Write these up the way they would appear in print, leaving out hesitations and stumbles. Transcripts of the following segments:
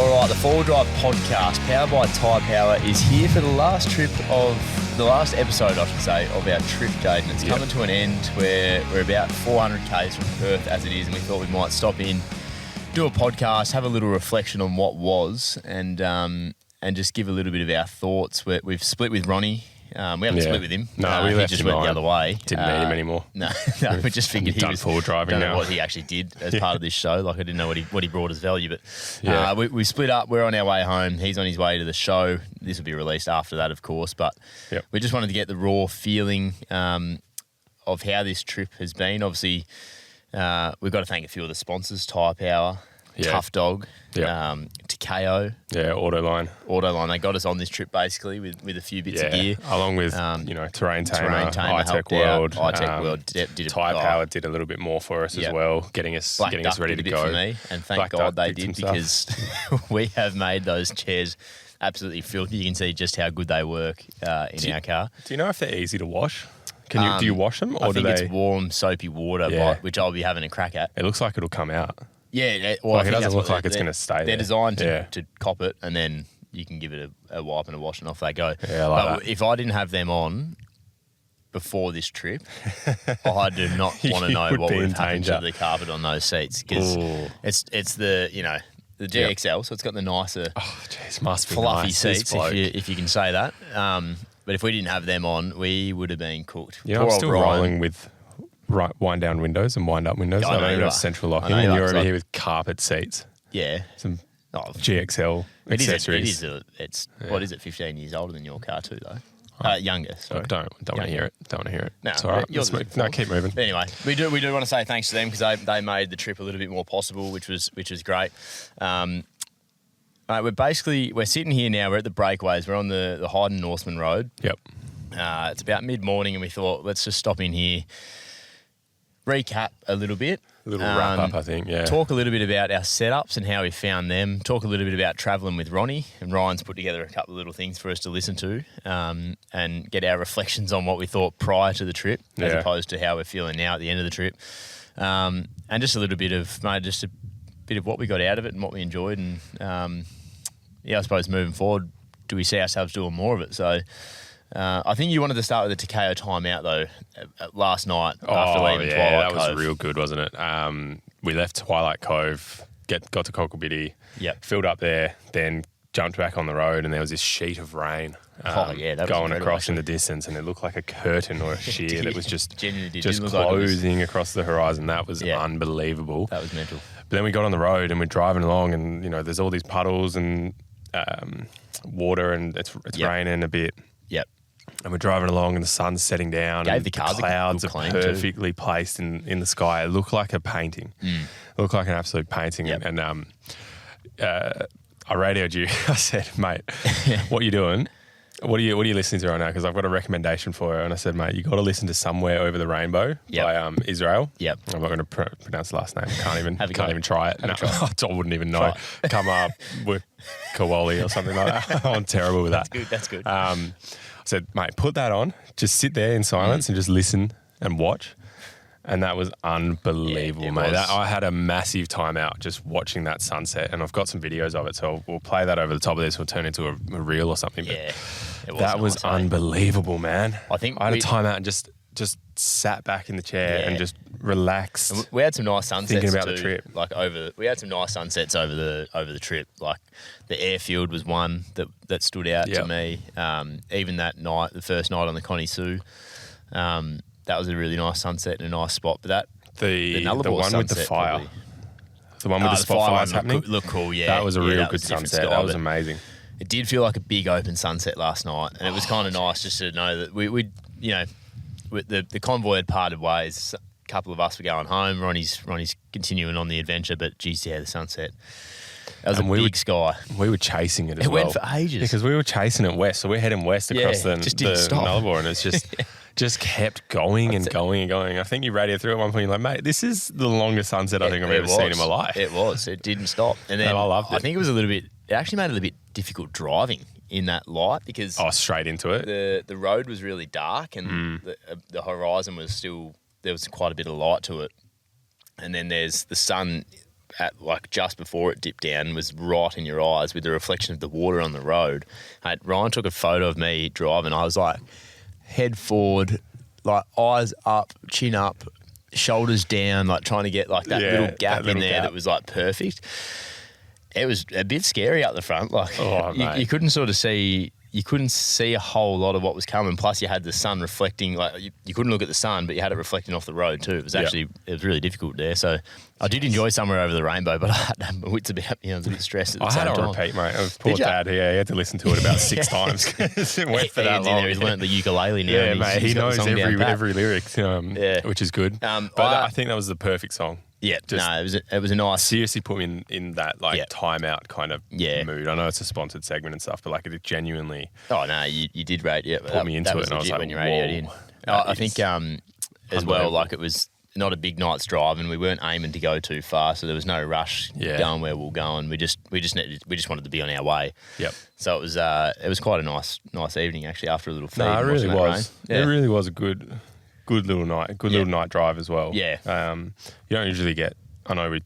All right, the Four Drive podcast, powered by Tyrepower, is here for the last episode, I should say, of our trip, Jaiden. It's coming to an end where we're about 400 k's from Perth as it is, and we thought we might stop in, do a podcast, have a little reflection on what was, and just give a little bit of our thoughts. We've split with Ronny. We haven't split with him. No, we left just him went on. the other way. Didn't need him anymore. No, we just figured he was full driving don't know now. what he actually did as part of this show. Like, I didn't know what he brought as value, but Yeah. we split up. We're on our way home. He's on his way to the show. This will be released after that, of course. But we just wanted to get the raw feeling of how this trip has been. Obviously, we've got to thank a few of the sponsors: Tyrepower, Toughdog, Duggo. Yeah, Autoline. They got us on this trip basically with a few bits of gear. Along with, Terrain Tamer, iTech World. iTech World did Tyrepower did a little bit more for us as well, getting us ready to go. For me, and thank God they did, because we have made those chairs absolutely filthy. You can see just how good they work in our car. Do you know if they're easy to wash? Do you wash them? Or I think it's warm, soapy water, which I'll be having a crack at. It looks like it'll come out. Yeah, it doesn't look like it's going to stay there. They're designed to cop it, and then you can give it a wipe and a wash, and off they go. Yeah, I like that. If I didn't have them on before this trip, I do not want to know what would have happened to the carpet on those seats, because it's the GXL, so it's got the nicer, must be fluffy nice, seats, if you can say that. But if we didn't have them on, we would have been cooked. Yeah, I'm still rolling with wind down windows and wind up windows. I don't even have central locking, and you're over here with carpet seats. Yeah. Some GXL accessories. What is it, 15 years older than your car too, though? Younger, sorry. Don't want to hear it. Don't want to hear it. No, it's all right. No, keep moving. But anyway, we do want to say thanks to them, because they made the trip a little bit more possible, which was great. Mate, we're sitting here now. We're at the breakaways. We're on the Hyden Norseman Road. Yep. It's about mid-morning, and we thought, let's just stop in here, recap a little bit. A little wrap-up, I think, yeah. Talk a little bit about our setups and how we found them. Talk a little bit about travelling with Ronny. And Ryan's put together a couple of little things for us to listen to, and get our reflections on what we thought prior to the trip, as opposed to how we're feeling now at the end of the trip. And just a little bit of, what we got out of it and what we enjoyed. And, I suppose moving forward, do we see ourselves doing more of it? So I think you wanted to start with the Takeo timeout, though, last night after leaving Twilight Cove. That was real good, wasn't it? We left Twilight Cove, got to Cockabiddy, filled up there, then jumped back on the road, and there was this sheet of rain going across in the distance, and it looked like a curtain or a sheet that was just closing across the horizon. That was unbelievable. That was mental. But then we got on the road and we're driving along, and there's all these puddles and water, and it's raining a bit. Yep. And we're driving along, and the sun's setting down, and the clouds are perfectly placed in the sky. It looked like a painting. It looked like an absolute painting. Yep. And I radioed you. I said, mate, what are you doing? What are you listening to right now? Because I've got a recommendation for her. And I said, mate, you got to listen to Somewhere Over the Rainbow by Israel. Yep. I'm not going to pronounce the last name. Can't even try it. I wouldn't even know. Come up with Kawali or something like that. I'm terrible with that. That's good. I said, mate, put that on. Just sit there in silence and just listen and watch. And that was unbelievable, mate. I had a massive time out just watching that sunset, and I've got some videos of it, so we'll play that over the top of this. We'll turn into a reel or something. But that was unbelievable, man. I had a time out and just sat back in the chair and just relaxed. And we had some nice sunsets thinking about too, the trip. We had some nice sunsets over the trip. Like the airfield was one that stood out to me. Even that night, the first night on the Connie Sue. That was a really nice sunset and a nice spot. But the Nullarbor one with the fire. Probably. The one with the spotfires happening? Looked cool, yeah. That was a real good sunset. That was amazing. It did feel like a big open sunset last night. And it was kind of nice just to know that we the convoy had parted ways. A couple of us were going home. Ronny's continuing on the adventure. But geez, the sunset. That was a big sky. We were chasing it as well. It went for ages. Because we were chasing it west. So we're heading west across the Nullarbor, and it's just kept going and going and going. I think you radioed through at one point. You're like, mate, this is the longest sunset I think I've ever seen in my life. It was. It didn't stop. And then I loved it. I think it was it actually made it a little bit difficult driving in that light, because straight into it. The road was really dark, and the horizon was still, there was quite a bit of light to it. And then there's the sun just before it dipped down, was right in your eyes with the reflection of the water on the road. Ryan took a photo of me driving. I was like head forward, like eyes up, chin up, shoulders down, like trying to get like that little gap in there that was like perfect. It was a bit scary up the front. Like you couldn't sort of see. You couldn't see a whole lot of what was coming. Plus, you had the sun reflecting. Like you couldn't look at the sun, but you had it reflecting off the road too. It was actually it was really difficult there. So I did enjoy Somewhere Over the Rainbow, but I had to have my wits about me. I was a bit stressed at the same time. I had to repeat, mate. It was poor Dad here. He had to listen to it about 6 times. It went for that long. He's learnt the ukulele now. Yeah, mate. He knows every lyric, which is good. But I think that was the perfect song. Yeah, it was a nice. Seriously, put me in that timeout kind of mood. I know it's a sponsored segment and stuff, but like it genuinely. Oh no, you did rate it. Put me into it, and I was like, when you radioed in. I think as well, like it was not a big night's drive, and we weren't aiming to go too far, so there was no rush going where we were going. We just wanted to be on our way. Yep. So it was quite a nice evening actually after a little feed. No, it really was. It really was a good little night, little night drive as well. Yeah. You don't usually get. I know we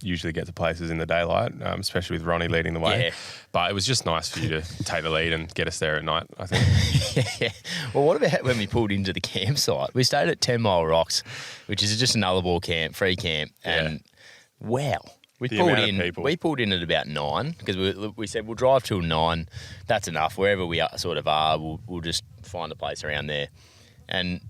usually get to places in the daylight, especially with Ronny leading the way. Yeah. But it was just nice for you to take the lead and get us there at night, I think. Yeah. Well, what about when we pulled into the campsite? We stayed at 10 Mile Rocks, which is just a Nullarbor camp, free camp, and wow. We pulled in at about 9 because we said we'll drive till 9. That's enough. Wherever we are, we'll just find a place around there. And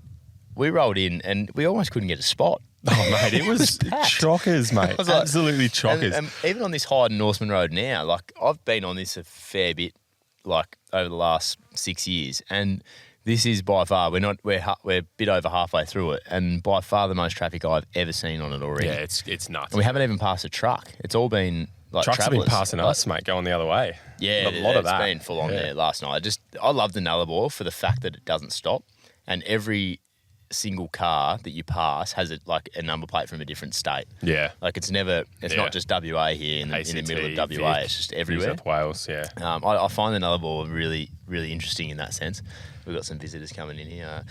we rolled in and we almost couldn't get a spot. Oh, mate, it was chockers, mate. Absolutely chockers. And even on this Hyden Norseman Road now, like I've been on this a fair bit, like over the last 6 years, and this is by far we're a bit over halfway through it, and by far the most traffic I've ever seen on it already. Yeah, it's nuts. And we haven't even passed a truck. It's all been like trucks travellers. have been passing us, mate, going the other way. Yeah, a lot of that. It's been full on there last night. I love the Nullabor for the fact that it doesn't stop, and every single car that you pass has a number plate from a different state. Yeah. Like it's not just WA here in the middle of WA, it's just everywhere. New South Wales, yeah. I find the Nullarbor really, really interesting in that sense. We've got some visitors coming in here.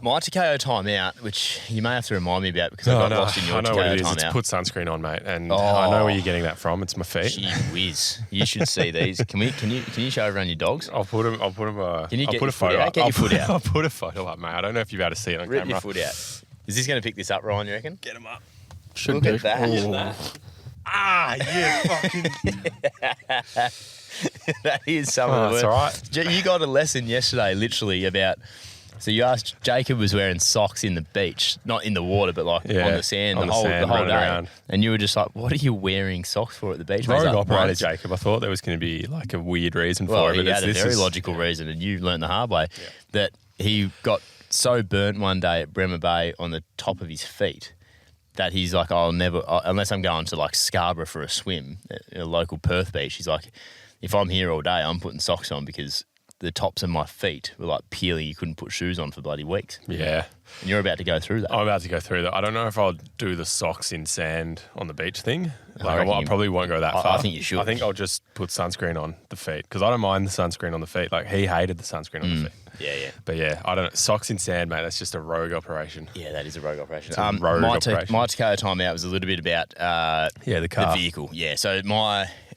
My Takeo timeout, which you may have to remind me about because I got lost in your Takeo timeout. I know what it is. It's put sunscreen on, mate, and I know where you're getting that from. It's my feet. Gee whiz! You should see these. Can you show everyone your dogs? I'll put them. Can you get your foot out? Get your foot out. I'll put a photo up, mate. I don't know if you're able to see it on camera. Rip your foot out. Is this going to pick this up, Ryan? You reckon? Get them up. Look at that. Yeah, fucking. That is some of the work. That's all right. You got a lesson yesterday, literally about. So you asked Jacob was wearing socks in the beach, not in the water, but like on the sand the whole day. Around. And you were just like, what are you wearing socks for at the beach? Road operator Jacob. I thought there was going to be like a weird reason for it. He had a very logical reason, and you learned the hard way that he got so burnt one day at Bremer Bay on the top of his feet that he's like, I'll never, unless I'm going to like Scarborough for a swim at a local Perth beach, he's like, if I'm here all day, I'm putting socks on because the tops of my feet were like peeling. You couldn't put shoes on for bloody weeks. Yeah. And you're about to go through that. I'm about to go through that. I don't know if I'll do the socks in sand on the beach thing. I probably won't go that far. I think you should. I think I'll just put sunscreen on the feet because I don't mind the sunscreen on the feet. Like he hated the sunscreen on the feet. Yeah. But I don't know. Socks in sand, mate, that's just a rogue operation. Yeah, that is a rogue operation. My Takeo timeout was a little bit about the car. The vehicle. Yeah, so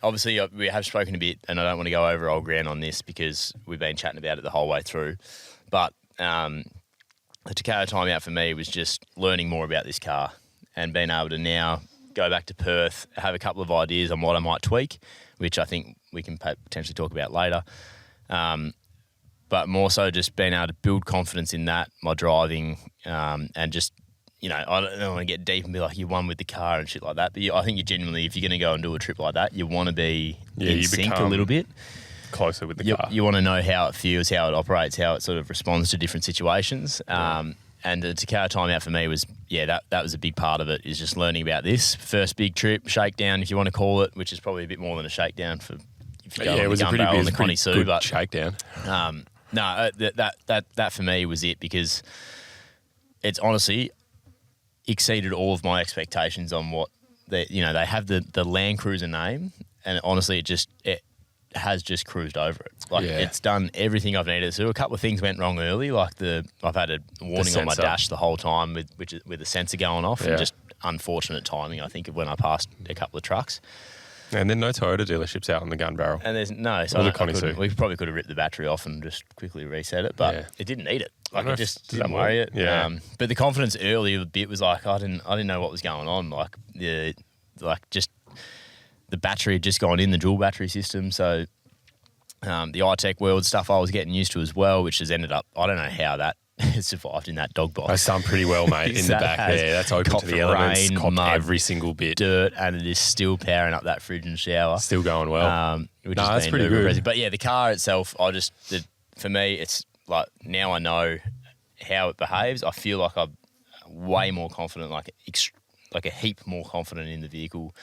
obviously we have spoken a bit, and I don't want to go over old ground on this because we've been chatting about it the whole way through. But the Takeo timeout for me was just learning more about this car and being able to now go back to Perth, have a couple of ideas on what I might tweak, which I think we can potentially talk about later. But more so just being able to build confidence in that, my driving, and just, I don't want to get deep and be like, you won with the car and shit like that. But I think you genuinely, if you're going to go and do a trip like that, you want to be in sync a little bit. Closer with the car. You want to know how it feels, how it operates, how it sort of responds to different situations. And the Takeo timeout for me was, that was a big part of it, is just learning about this. First big trip, shakedown, if you want to call it, which is probably a bit more than a shakedown for if you go on the Gunbarrel and the Connie Sue. But shakedown. No, that for me was it because it's honestly exceeded all of my expectations on what they have the Land Cruiser name, and honestly it has just cruised over it. It's done everything I've needed to do. A couple of things went wrong early, like I've had a warning on my dash the whole time with the sensor going off, and just unfortunate timing, I think, of when I passed a couple of trucks. And then no Toyota dealerships out on the Gunbarrel. And there's no, so we probably could have ripped the battery off and just quickly reset it, but it didn't need it. Like it just didn't worry it. Yeah. But the confidence early a bit was like I didn't know what was going on. Like just the battery had just gone in the dual battery system, so the iTech world stuff I was getting used to as well, which has ended up, I don't know how that survived in that dog box. That's done pretty well, mate, in the back there. That's open to the elements, copped every single bit. Dirt, and it is still powering up that fridge and shower. Still going well. Which that's pretty good. Impressive. But yeah, the car itself, for me, it's like now I know how it behaves. I feel like I'm way more confident, like a heap more confident in the vehicle.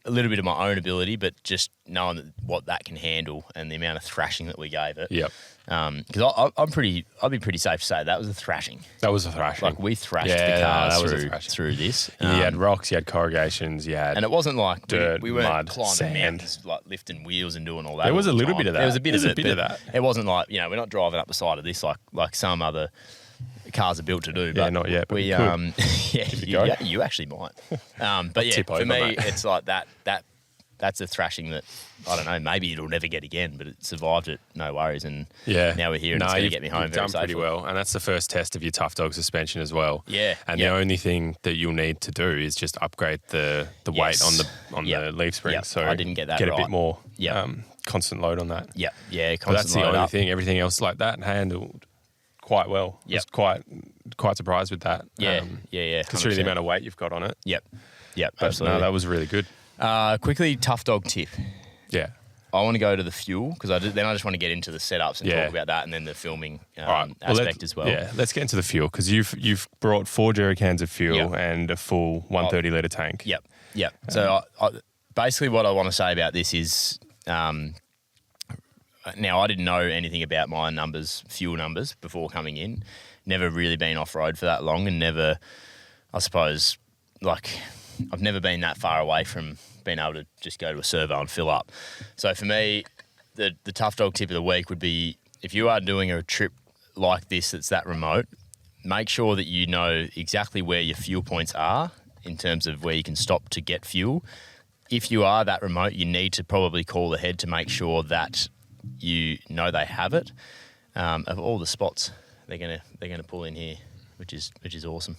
A little bit of my own ability, but just knowing what that can handle and the amount of thrashing that we gave it. Yep. Because I'd be pretty safe to say that was a thrashing. That was a thrashing. Like we thrashed the car through this. You had rocks, you had corrugations, you had and it wasn't like dirt, we weren't mud, climbing sand. Mountains, like lifting wheels and doing all that. There was a little bit of that. There was a bit of that. It wasn't like, we're not driving up the side of this like some other cars are built to do. But not yet. But we you actually might. But yeah, for me, it's like that. That's a thrashing that, I don't know, maybe it'll never get again, but it survived it, no worries. And now we're here and it's going to get me home very safely. You've done pretty well. And that's the first test of your Tough Dog suspension as well. Yeah. And the only thing that you'll need to do is just upgrade the weight on the leaf spring. So I didn't get that Get right. a bit more constant load on that. Yeah, constant but that's the load only up. thing. Everything else like that handled quite well. I was quite surprised with that. Yeah. Considering the amount of weight you've got on it. Yep, but absolutely. No, that was really good. Quickly, Tough Dog tip. Yeah. I want to go to the fuel because I just want to get into the setups and talk about that, and then the filming aspect as well. Yeah, let's get into the fuel because you've brought 4 jerry cans of fuel and a full 130 litre tank. Yep. So basically what I want to say about this is now I didn't know anything about my fuel numbers before coming in. Never really been off-road for that long and never, I suppose, I've never been that far away from being able to just go to a servo and fill up. So for me, the Tough Dog tip of the week would be if you are doing a trip like this that's that remote, make sure that you know exactly where your fuel points are in terms of where you can stop to get fuel. If you are that remote, you need to probably call ahead to make sure that you know they have it. Of all the spots they're gonna pull in here, which is awesome.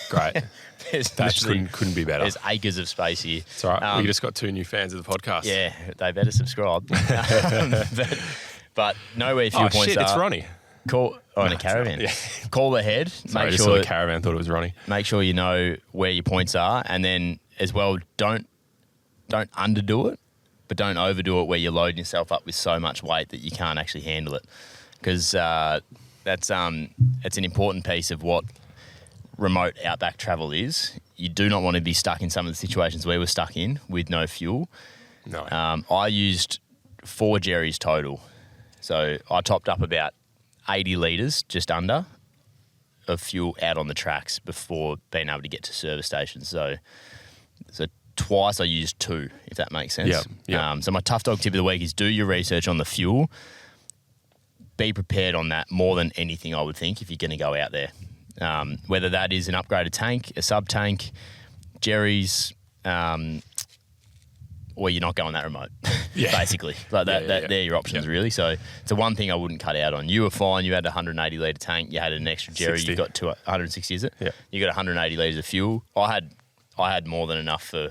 Great. That couldn't be better. There's acres of space here. It's all right. We just got 2 new fans of the podcast. Yeah, they better subscribe. but know where fuel points are. It's Ronny. In a caravan. Yeah. Call ahead. Sorry, make sure the caravan thought it was Ronny. Make sure you know where your points are, and then as well, don't underdo it, but don't overdo it where you're loading yourself up with so much weight that you can't actually handle it. Because it's an important piece of what remote outback travel is. You do not want to be stuck in some of the situations we were stuck in with no fuel. No. I used 4 jerrys total. So I topped up about 80 litres, just under, of fuel out on the tracks before being able to get to service stations. So twice I used 2, if that makes sense. Yep. So my Tough Dog tip of the week is do your research on the fuel. Be prepared on that more than anything, I would think, if you're going to go out there. Whether that is an upgraded tank, a sub-tank, jerry's, or you're not going that remote, basically. They're your options, really. So it's the one thing I wouldn't cut out on. You were fine. You had a 180 litre tank. You had an extra jerry. 60. You got 160, is it? Yeah. You got 180 litres of fuel. I had more than enough for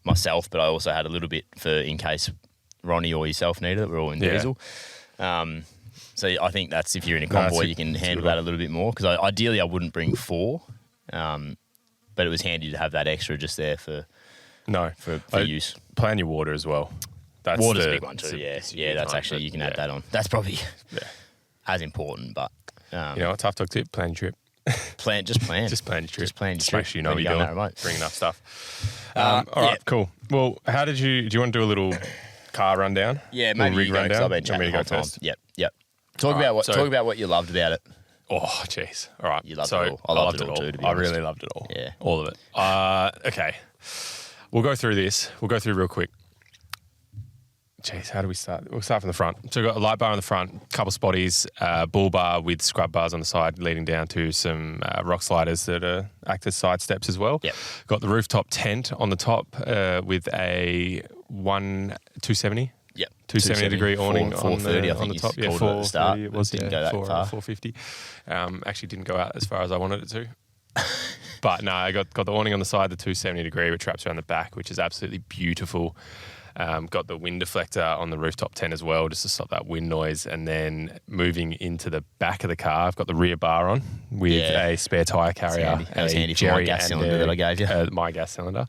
myself, but I also had a little bit for in case Ronny or yourself needed it. We're all in diesel. So I think that's if you're in a convoy, you can handle that a little bit more. Because ideally I wouldn't bring 4, but it was handy to have that extra just there for use. Plan your water as well. Water's a big one too, yeah. That's actually, you can add that on. That's probably as important, but... Tough Dog tip, plan your trip. Just plan. Just plan your trip. Just plan your trip. Make sure you know what you're doing. Bring enough stuff. All right, cool. Well, do you want to do a little car rundown? Yeah, maybe you go, because I've been chatting the whole time. Yep. Talk about what you loved about it. Oh, jeez. All right. You loved it all. I loved it all too, to be honest. I really loved it all. Yeah. All of it. Okay. We'll go through this. We'll go through real quick. geez, how do we start? We'll start from the front. So we've got a light bar on the front, couple spotties, bull bar with scrub bars on the side leading down to some rock sliders that act as side steps as well. Yep. Got the rooftop tent on the top with a 270. Yep. 270 degree awning on the top. Yeah, 430 it was. Didn't go that far. 450. Actually didn't go out as far as I wanted it to. But no, I got the awning on the side, the 270 degree, which wraps around the back, which is absolutely beautiful. Got the wind deflector on the rooftop tent as well, just to stop that wind noise. And then moving into the back of the car, I've got the rear bar on with a spare tyre carrier. That was handy for my gas cylinder that I gave you. My gas cylinder.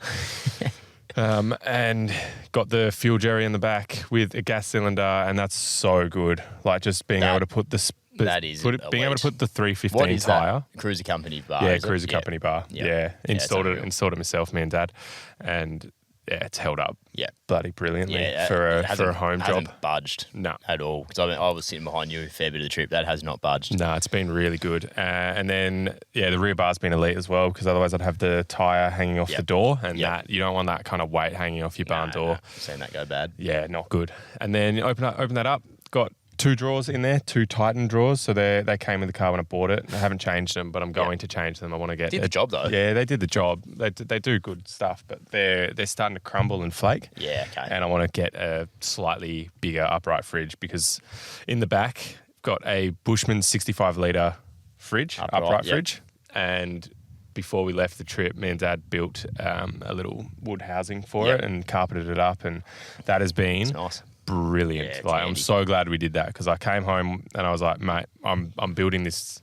And got the fuel jerry in the back with a gas cylinder, and that's so good. Like just being able to put the being able to put the 315 what is tyre. That? Cruiser Company bar. Yeah, Cruiser Company bar. Yep. Yeah, installed it myself, me and Dad, and yeah, it's held up. Yeah, bloody brilliantly for a home job. Hasn't budged. No, at all. Because I was sitting behind you a fair bit of the trip. That has not budged. No, it's been really good. And then the rear bar's been elite as well, because otherwise I'd have the tyre hanging off the door, and that you don't want that kind of weight hanging off your barn door. No. Seen that go bad. Yeah, not good. And then open that up. Got 2 drawers in there, 2 Titan drawers. So they came with the car when I bought it. I haven't changed them, but I'm going to change them. I want to get... Did the job though. Yeah, they did the job. They do good stuff, but they're starting to crumble and flake. Yeah, okay. And I want to get a slightly bigger upright fridge, because in the back, I've got a Bushman 65 litre fridge, upright fridge. And before we left the trip, me and Dad built a little wood housing for it and carpeted it up, and that has been... nice. Brilliant. Yeah, I'm so glad we did that, because I came home and I was like, mate, I'm building this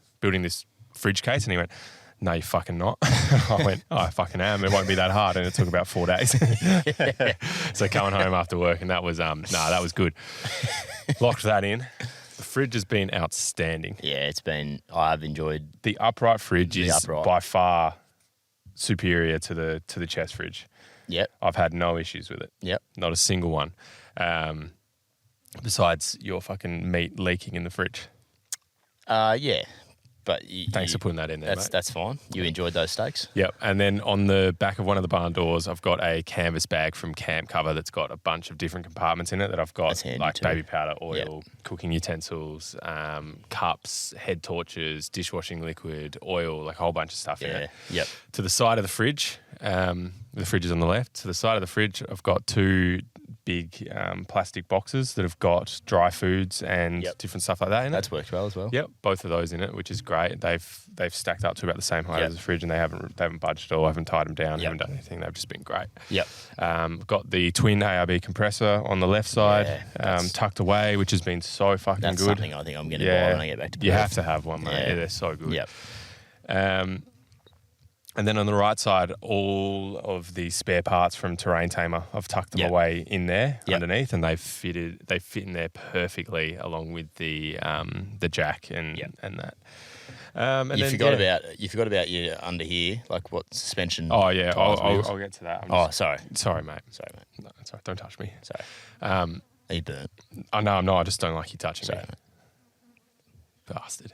fridge case, and he went, no, you're fucking not. I went, I fucking am. It won't be that hard, and it took about 4 days. So coming home after work, and that was that was good. Locked that in. The fridge has been outstanding. Yeah, I've enjoyed the upright fridge is by far superior to the chest fridge. Yep. I've had no issues with it. Yep. Not a single one. Besides your fucking meat leaking in the fridge. Yeah. But thanks for putting that in there, mate. That's fine. You enjoyed those steaks? Yep. And then on the back of one of the barn doors, I've got a canvas bag from Camp Cover that's got a bunch of different compartments in it that I've got, like baby powder, oil, cooking utensils, cups, head torches, dishwashing liquid, oil, like a whole bunch of stuff in it. Yep. To the side of the fridge, the fridge is on the left. To the side of the fridge, I've got 2 big plastic boxes that have got dry foods and different stuff like that in it. That's worked well as well. Yep, both of those in it, which is great. They've stacked up to about the same height as the fridge, and they haven't budged at all. I haven't tied them down, haven't done anything. They've just been great. Yep. Got the twin ARB compressor on the left side, tucked away, which has been so fucking good. That's something I think I'm going to buy when I get back to Perth. You have to have one, mate. Yeah, they're so good. Yep. And then on the right side, all of the spare parts from Terrain Tamer, I've tucked them away in there underneath, and they fit in there perfectly, along with the jack and that. And you forgot about your under here, like what suspension? Oh yeah, I'll get to that. Sorry, mate. Sorry, mate. No, sorry, don't touch me. Sorry. Are you burnt? Oh no, I'm not. I just don't like you touching me. Mate. Bastard.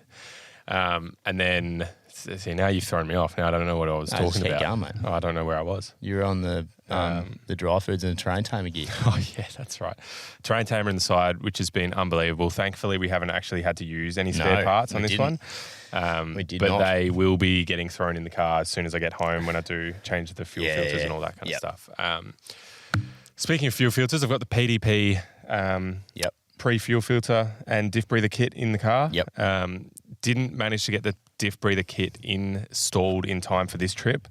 And then, see, now you've thrown me off. Now I don't know what I was talking about. Going, mate. Oh, I don't know where I was. You were on the dry foods and the Terrain Tamer gear. Oh, yeah, that's right. Terrain Tamer in the side, which has been unbelievable. Thankfully, we haven't actually had to use any spare parts on this one. We did but not. They will be getting thrown in the car as soon as I get home, when I do change the fuel filters and all that kind of stuff. Speaking of fuel filters, I've got the PDP pre-fuel filter and diff breather kit in the car. Didn't manage to get the diff breather kit installed in time for this trip,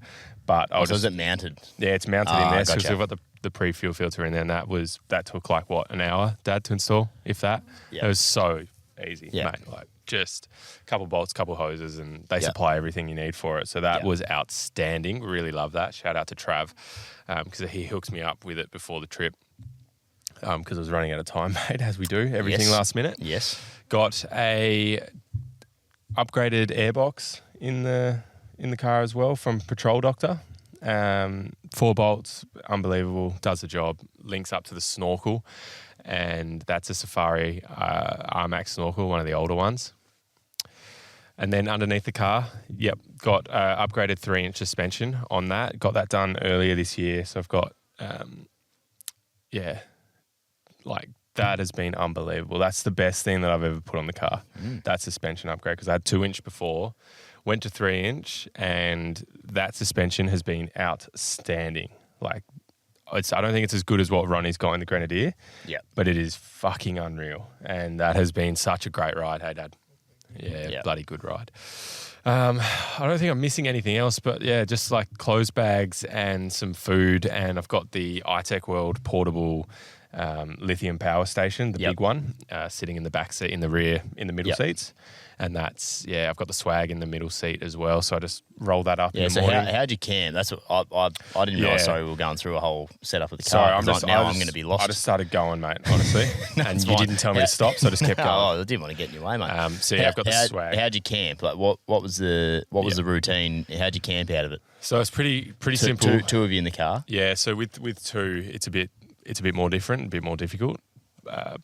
but so is it mounted? Yeah, it's mounted in there. Gotcha. So we've got the pre-fuel filter in there, and that took like an hour, Dad, to install, if that. It was so easy, mate. Like just a couple bolts, couple hoses, and they supply everything you need for it. So that was outstanding. Really love that. Shout out to Trav, because he hooks me up with it before the trip. Because I was running out of time, mate, as we do, everything last minute. Yes. Got a upgraded airbox in the car as well from Patrol Doctor. 4 bolts, unbelievable, does the job. Links up to the snorkel, and that's a Safari RMAX snorkel, one of the older ones. And then underneath the car, got upgraded 3-inch suspension on that. Got that done earlier this year, so I've got like that has been unbelievable. That's the best thing that I've ever put on the car. That suspension upgrade, because I had 2-inch before, went to 3-inch, and that suspension has been outstanding. Like, I don't think it's as good as what Ronnie's got in the Grenadier, but it is fucking unreal. And that has been such a great ride. Hey, Dad. Yeah, bloody good ride. I don't think I'm missing anything else, but yeah, just like clothes bags and some food. And I've got the iTech World portable lithium power station, the big one, sitting in the back seat, in the rear, in the middle seats. And that's, I've got the swag in the middle seat as well. So I just roll that up in the morning. So how'd you camp? That's what I didn't realise, sorry, we were going through a whole setup of the car. Sorry, I'm going to be lost. I just started going, mate, honestly. And you didn't tell me to stop, so I just kept going. I didn't want to get in your way, mate. I've got the swag. How'd you camp? Like, what was the routine? How'd you camp out of it? So it's pretty simple. Two of you in the car? Yeah, so with two, it's a bit more different, a bit more difficult,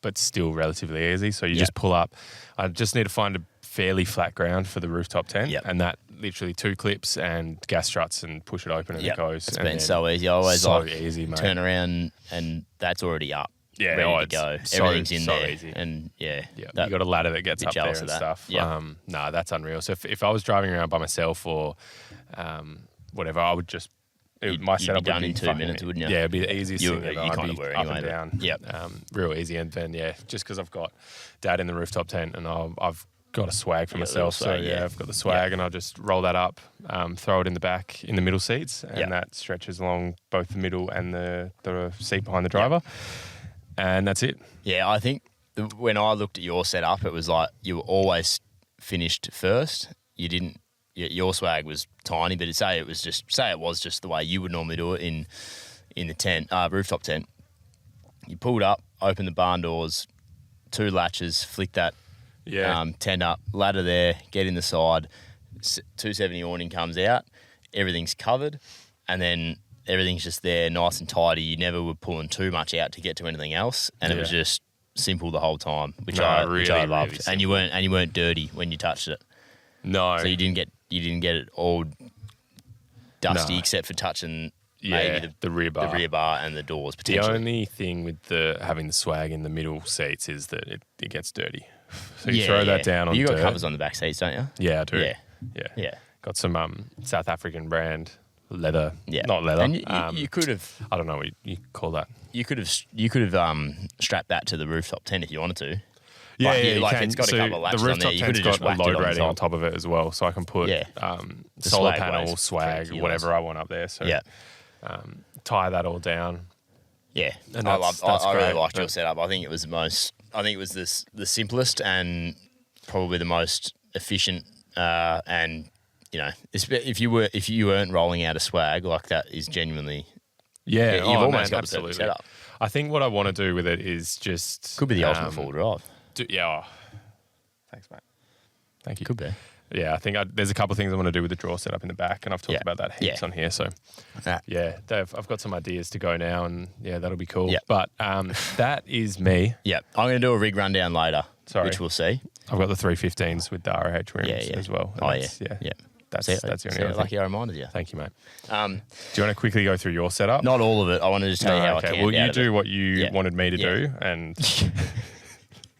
but still relatively easy. So you just pull up. I just need to find a fairly flat ground for the rooftop tent, and that literally 2 clips and gas struts and push it open and it goes. It's been so easy. I always easy, mate. Turn around and that's already up, ready to go. Everything's in there, easy. And you got a ladder that gets up there and stuff. No, that's unreal. So if I was driving around by myself or whatever, I would just. My setup would be done in 2 minutes, wouldn't you? Yeah, it'd be the easiest thing ever. You kind of were anyway. Up and down. Yep. Real easy. And then, just because I've got Dad in the rooftop tent and I've got a swag for myself. Swag, so, I've got the swag and I'll just roll that up, throw it in the back in the middle seats, and that stretches along both the middle and the seat behind the driver. And that's it. Yeah, I think when I looked at your setup, it was like you were always finished first. You didn't. Your swag was tiny, but say it was just the way you would normally do it in the tent, rooftop tent. You pulled up, opened the barn doors, 2 latches, flick that tent up, ladder there, get in the side, 270 awning comes out, everything's covered, and then everything's just there, nice and tidy. You never were pulling too much out to get to anything else, and it was just simple the whole time, which I loved. Really, and you weren't dirty when you touched it. No. So you didn't get it all dusty except for touching maybe the rear bar and the doors potentially. The only thing with having the swag in the middle seats is that it gets dirty. So you throw that down on dirt. You got covers on the back seats, don't you? Yeah, I do. Yeah. Got some South African brand leather. Yeah. Not leather. And you could have. I don't know what you call that. You could have strapped that to the rooftop tent if you wanted to. Yeah, it's got a couple of latches the on there. rooftop tent's got a load rating on top of it as well, so I can put solar panel, swag, whatever I want up there. So tie that all down. Yeah, and I really liked your setup. I think it was the simplest and probably the most efficient. And if you weren't rolling out a swag like that, is genuinely you've almost got the perfect setup. I think what I want to do with it is just could be the ultimate full drive. Thanks, mate. Thank you. Could be. Yeah, I think there's a couple of things I want to do with the draw setup in the back, and I've talked about that heaps on here. So, I've got some ideas to go now, and that'll be cool. But that is me. Yeah, I'm going to do a rig rundown later, which we'll see. I've got the 315s with the RH rims as well. That's the only other lucky I reminded you. Thank you, mate. Do you want to quickly go through your setup? Not all of it. I want to just tell you how I camped. Well, you do what you wanted me to do, and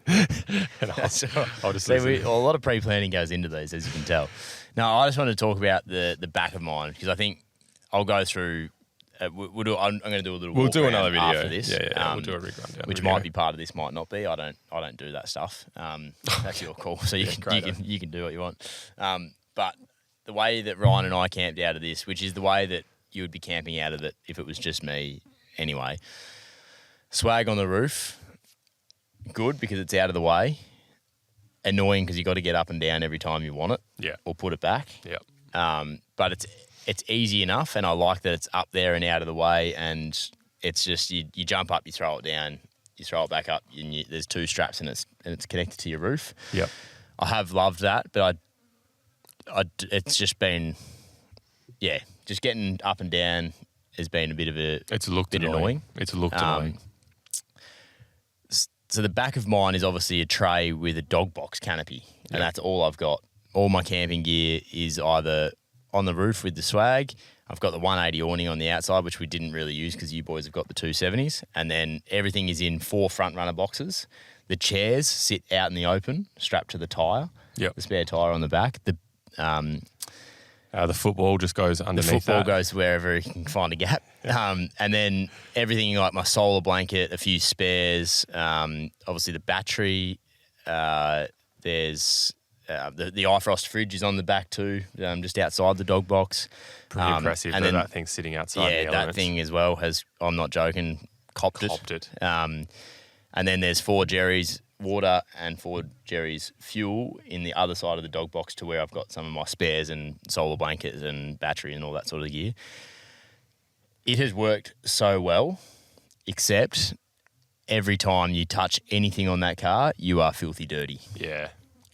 I'll just a lot of pre-planning goes into these, as you can tell. No, I just want to talk about the back of mine, because I think I'll go through. I'm going to do a little. We'll do another video after this. We'll do a rig rundown, which might be part of this, might not be. I don't do that stuff. That's your call. So you can do what you want. But the way that Ryan and I camped out of this, which is the way that you would be camping out of it if it was just me anyway. Swag on the roof, good because it's out of the way. Annoying because you got to get up and down every time you want it. Yeah. Or put it back. Yeah. But it's easy enough, and I like that it's up there and out of the way, and it's just you jump up, you throw it down, you throw it back up, and there's 2 straps and it's connected to your roof. Yep. I have loved that, but it's just been, just getting up and down has been a bit of a annoying. It's looked annoying. So the back of mine is obviously a tray with a dog box canopy, and that's all I've got. All my camping gear is either on the roof with the swag. I've got the 180 awning on the outside, which we didn't really use because you boys have got the 270s. And then everything is in 4 front runner boxes. The chairs sit out in the open, strapped to the tyre. Yep. The spare tyre on the back. The football just goes underneath. The football goes wherever you can find a gap. And then everything like my solar blanket, a few spares, obviously the battery. There's the iFrost fridge is on the back too, just outside the dog box. Pretty impressive. And then that thing's sitting outside. Yeah, that thing as well has, I'm not joking, copped it. And then there's 4 Jerry's water and 4 Jerry's fuel in the other side of the dog box to where I've got some of my spares and solar blankets and battery and all that sort of gear. It has worked so well, except every time you touch anything on that car, you are filthy dirty. Yeah.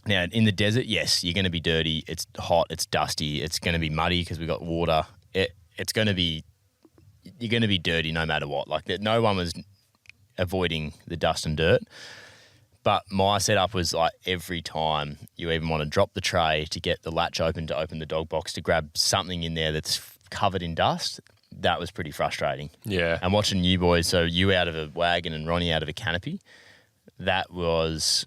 Now, in the desert, yes, you're going to be dirty. It's hot. It's dusty. It's going to be muddy because we've got water. It's going to be, you're going to be dirty no matter what. Like, no one was avoiding the dust and dirt. But my setup was like every time you even want to drop the tray to get the latch open to open the dog box to grab something in there that's covered in dust, that was pretty frustrating. Yeah. And watching you boys, so you out of a wagon and Ronny out of a canopy, that was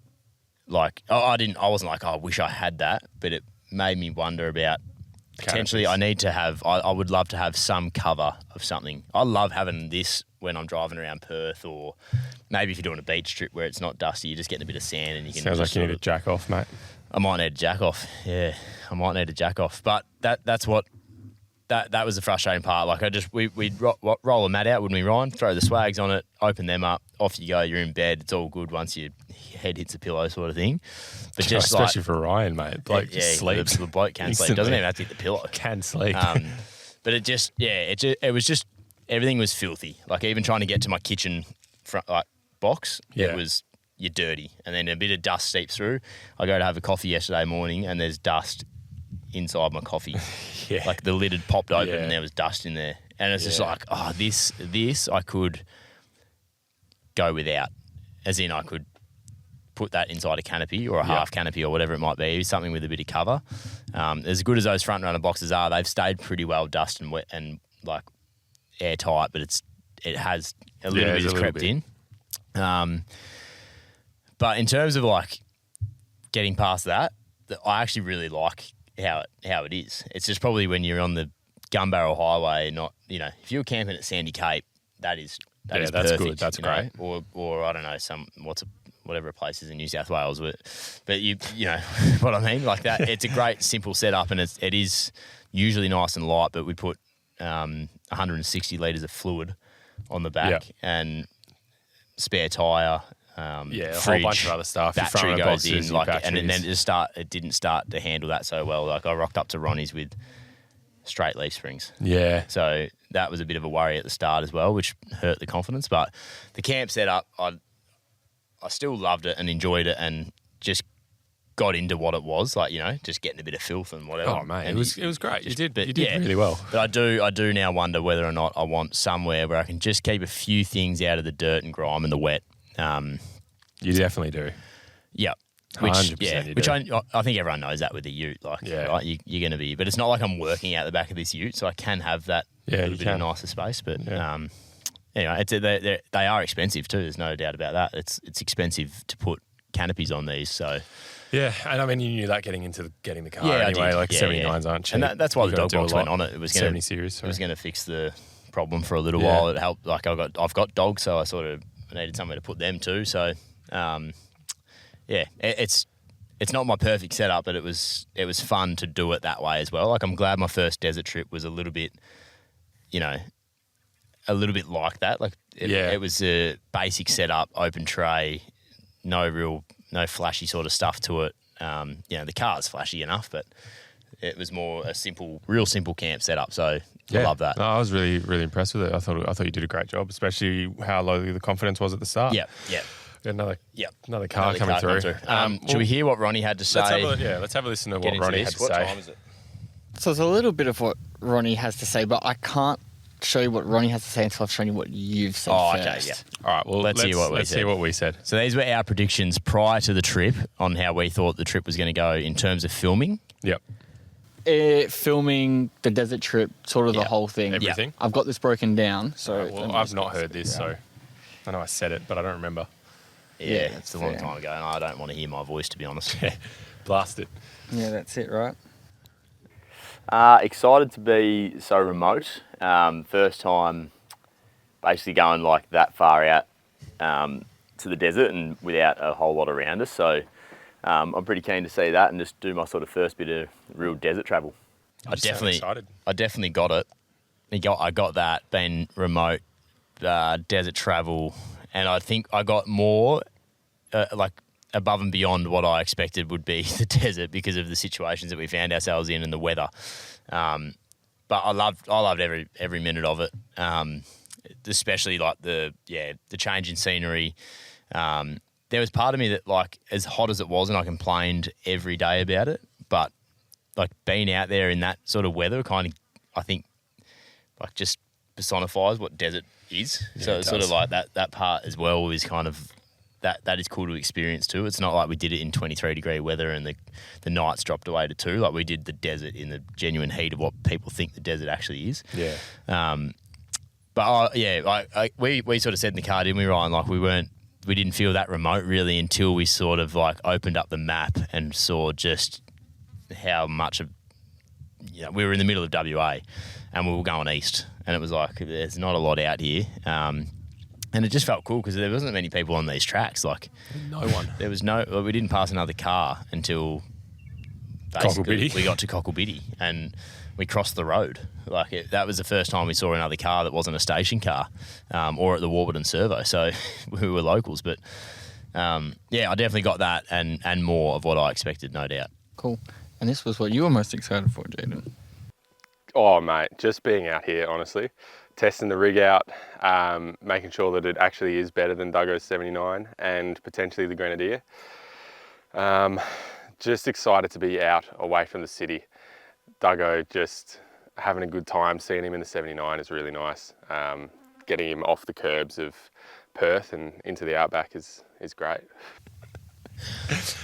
like, I wasn't like, I wish I had that, but it made me wonder about potentially canopies. I would love to have some cover of something. I love having this when I'm driving around Perth, or maybe if you're doing a beach trip where it's not dusty, you're just getting a bit of sand and you can. Sounds like you need a jack off, mate. I might need a jack off. Yeah, I might need a jack off. But that's what that was the frustrating part. Like we'd roll a mat out, wouldn't we, Ryan? Throw the swags on it, open them up, off you go. You're in bed. It's all good once your head hits a pillow, sort of thing. But just especially for Ryan, mate. Bloke just sleeps. The bloke can sleep. Doesn't even have to hit the pillow. Can sleep. But it was just everything was filthy. Like even trying to get to my kitchen front box, you're dirty, and then a bit of dust seeps through. I go to have a coffee yesterday morning, and there's dust inside my coffee. Like the lid had popped open and there was dust in there, and it's just like, this I could go without, as in I could put that inside a canopy or a half canopy or whatever it might be, something with a bit of cover. As good as those front runner boxes are, they've stayed pretty well dust and wet and like airtight, but it has a little bit has crept in. But in terms of like getting past that, I actually really like how it is. It's just probably when you're on the Gunbarrel Highway, not, if you're camping at Sandy Cape, that is that's perfect, good. That's great. Or I don't know, whatever place is in New South Wales, but you know what I mean, like that. It's a great simple setup, and it is usually nice and light. But we put 160 litres of fluid on the back and spare tyre. A fridge, whole bunch of other stuff. Battery goes in, and then it didn't start to handle that so well. Like I rocked up to Ronny's with straight leaf springs. Yeah. So that was a bit of a worry at the start as well, which hurt the confidence. But the camp setup, I still loved it and enjoyed it, and just got into what it was, like, just getting a bit of filth and whatever. Oh mate, and it was great. You did really well. But I do now wonder whether or not I want somewhere where I can just keep a few things out of the dirt and grime and the wet. You definitely do. Yeah. 100% which I think everyone knows that with a ute. Like, right, you're going to be, but it's not like I'm working out the back of this ute, so I can have that little bit of nicer space. But anyway, they are expensive too. There's no doubt about that. It's expensive to put canopies on these. So yeah, and I mean you knew that getting the car anyway. Like 79s aren't cheap, and that's why the dog box went on it. It was going 70 series. It was going to fix the problem for a little while. It helped. Like I've got dogs, so I sort of needed somewhere to put them too. So. It's not my perfect setup, but it was fun to do it that way as well. Like I'm glad my first desert trip was a little bit like that. Like it was a basic setup, open tray, no flashy sort of stuff to it. The car's flashy enough, but it was more a real simple camp setup. So I love that. No, I was really, really impressed with it. I thought you did a great job, especially how low the confidence was at the start. Yeah. Another car coming through. Should we hear what Ronny had to say? Let's have a listen to what Ronny had to say. What time is it? So it's a little bit of what Ronny has to say, but I can't show you what Ronny has to say until I've shown you what you've said first. Okay, yeah. All right, well, let's hear what we said. So these were our predictions prior to the trip on how we thought the trip was going to go in terms of filming. Yep. filming the desert trip, sort of the whole thing. Everything? I've got this broken down. So I've not heard this, so I know I said it, but I don't remember. Yeah, it's a long time ago, and I don't want to hear my voice, to be honest. Blast it. Yeah, that's it, right? Excited to be so remote. First time basically going like that far out to the desert and without a whole lot around us. So I'm pretty keen to see that and just do my sort of first bit of real desert travel. I definitely got it. I got that, being remote, desert travel, and I think I got more like above and beyond what I expected would be the desert because of the situations that we found ourselves in and the weather. But I loved every minute of it, especially like the change in scenery. There was part of me that, like, as hot as it was, and I complained every day about it, but like being out there in that sort of weather kind of, I think, like just personifies what desert is. Yeah, so it's sort of like that part as well is kind of that is cool to experience too. It's not like we did it in 23-degree weather and the nights dropped away to 2. Like we did the desert in the genuine heat of what people think the desert actually is. Yeah. We sort of said in the car, didn't we, Ryan? Like we didn't feel that remote really until we sort of like opened up the map and saw just how much of, we were in the middle of WA and we were going east, and it was like there's not a lot out here. And it just felt cool because there wasn't many people on these tracks. Like no one. There was we didn't pass another car until basically we got to Cocklebiddy and we crossed the road. Like that was the first time we saw another car that wasn't a station car, or at the Warburton Servo. So we were locals, but I definitely got that and more of what I expected, no doubt. Cool. And this was what you were most excited for, Jaiden. Oh, mate, just being out here, honestly. Testing the rig out, making sure that it actually is better than Duggo's 79 and potentially the Grenadier. Just excited to be out away from the city. Duggo, just having a good time, seeing him in the 79 is really nice. Getting him off the curbs of Perth and into the outback is great.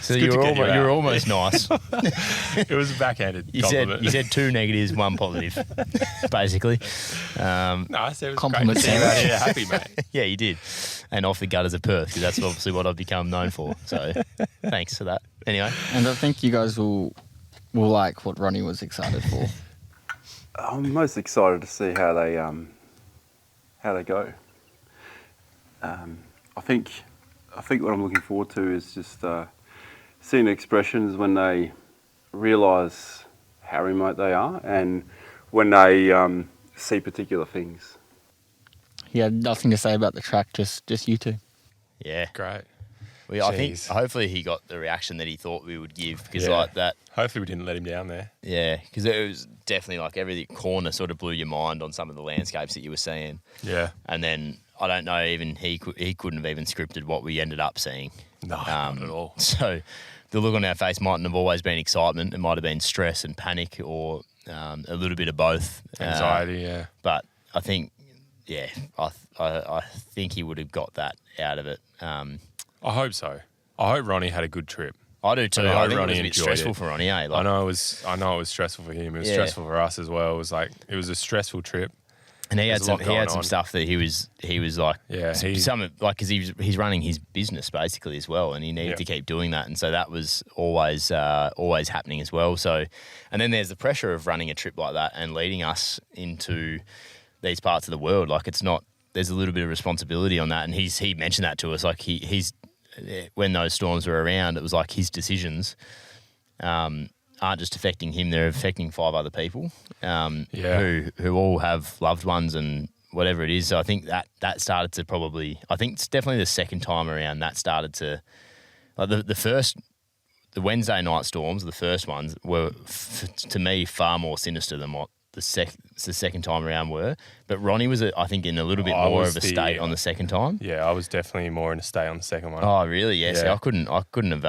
So you were almost nice. It was a backhanded compliment. You said 2 negatives, 1 positive, basically. No, I said it was compliment. Great to see you out here happy, mate. Yeah, you did. And off the gutters of Perth, because that's obviously what I've become known for. So thanks for that. Anyway. And I think you guys will like what Ronny was excited for. I'm most excited to see how they go. I think what I'm looking forward to is just seeing expressions when they realise how remote they are and when they see particular things. He had nothing to say about the track, just you two. Yeah. Great. I think hopefully he got the reaction that he thought we would give, because like that. Hopefully we didn't let him down there. Yeah, because it was definitely like every corner sort of blew your mind on some of the landscapes that you were seeing. Yeah. And then I don't know, even he couldn't have even scripted what we ended up seeing. No, not at all. So the look on our face mightn't have always been excitement. It might have been stress and panic, or a little bit of both. Anxiety, yeah. But I think, I think he would have got that out of it. I hope so. I hope Ronny had a good trip. I do too. I think Ronny it was a bit stressful for Ronny, eh? Like, I know it was stressful for him. It was stressful for us as well. It was a stressful trip. And he had some stuff that he was like, because he's running his business basically as well, and he needed to keep doing that, and so that was always happening as well. So, and then there's the pressure of running a trip like that and leading us into these parts of the world. Like there's a little bit of responsibility on that, and he mentioned that to us. Like he's when those storms were around, it was like his decisions aren't just affecting him; they're affecting 5 other people who all have loved ones and whatever it is. So I think that started to probably. I think it's definitely the second time around that started to. Like the Wednesday night storms, the first ones were to me far more sinister than what the second time around were. But Ronny was, I think, in a little bit more of a state on the second time. Yeah, I was definitely more in a state on the second one. Oh, really? Yeah. See, I couldn't have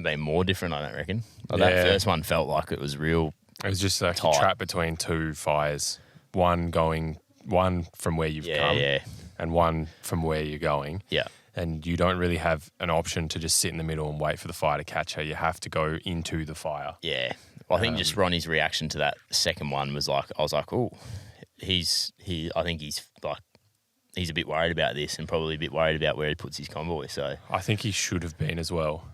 been more different, I don't reckon. Like that first one felt like it was real. It was just like a trap between 2 fires. One from where you've come and one from where you're going. Yeah. and you don't really have an option to just sit in the middle and wait for the fire to catch her. You have to go into the fire. Yeah. Well, I think just Ronnie's reaction to that second one was like, I was like, oh, I think he's a bit worried about this and probably a bit worried about where he puts his convoy. So I think he should have been as well.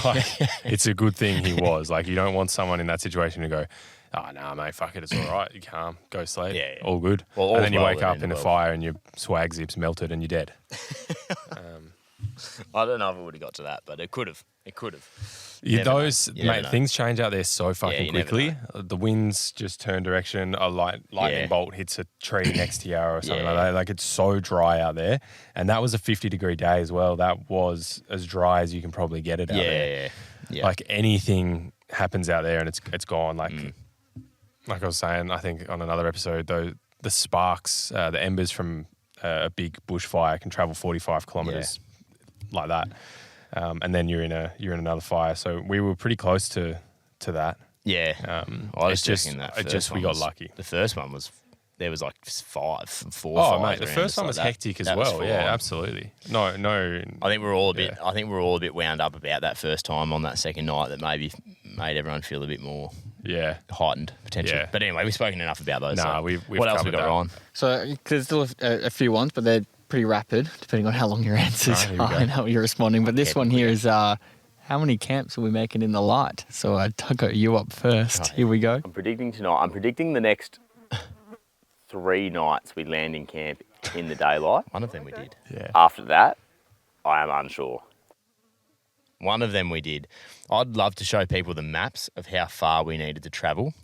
Like, it's a good thing he was. Like, you don't want someone in that situation to go, oh, no, mate, fuck it, it's all right. You calm, go sleep, all good. Well, and then you wake up in a fire and your swag zip's melted and you're dead. I don't know if it would have got to that, but it could have. Things change out there so fucking quickly. The winds just turn direction. A lightning bolt hits a tree next to you or something like that. Like, it's so dry out there. And that was a 50-degree day as well. That was as dry as you can probably get it out there. Yeah. Like, anything happens out there and it's gone. Like I was saying, I think on another episode, though, the sparks, the embers from a big bushfire can travel 45 kilometres like that. And then you're in another fire. So we were pretty close to that. Yeah. I was checking that. We got lucky. The first one there was like 4 or 5. Oh, mate, the first one was hectic as well. Yeah, absolutely. No. I think we're all a bit wound up about that first time on that second night that maybe made everyone feel a bit more heightened potential. Yeah. But anyway, we've spoken enough about those. We've what else we got, Ryan? So there's still a few ones, but they're pretty rapid, depending on how long your answers are and how you're responding. But this one here is, how many camps are we making in the light? So Duggo, you up first. Here we go. I'm predicting tonight. I'm predicting the next 3 nights we land in camp in the daylight. One of them we did. Yeah. After that, I am unsure. One of them we did. I'd love to show people the maps of how far we needed to travel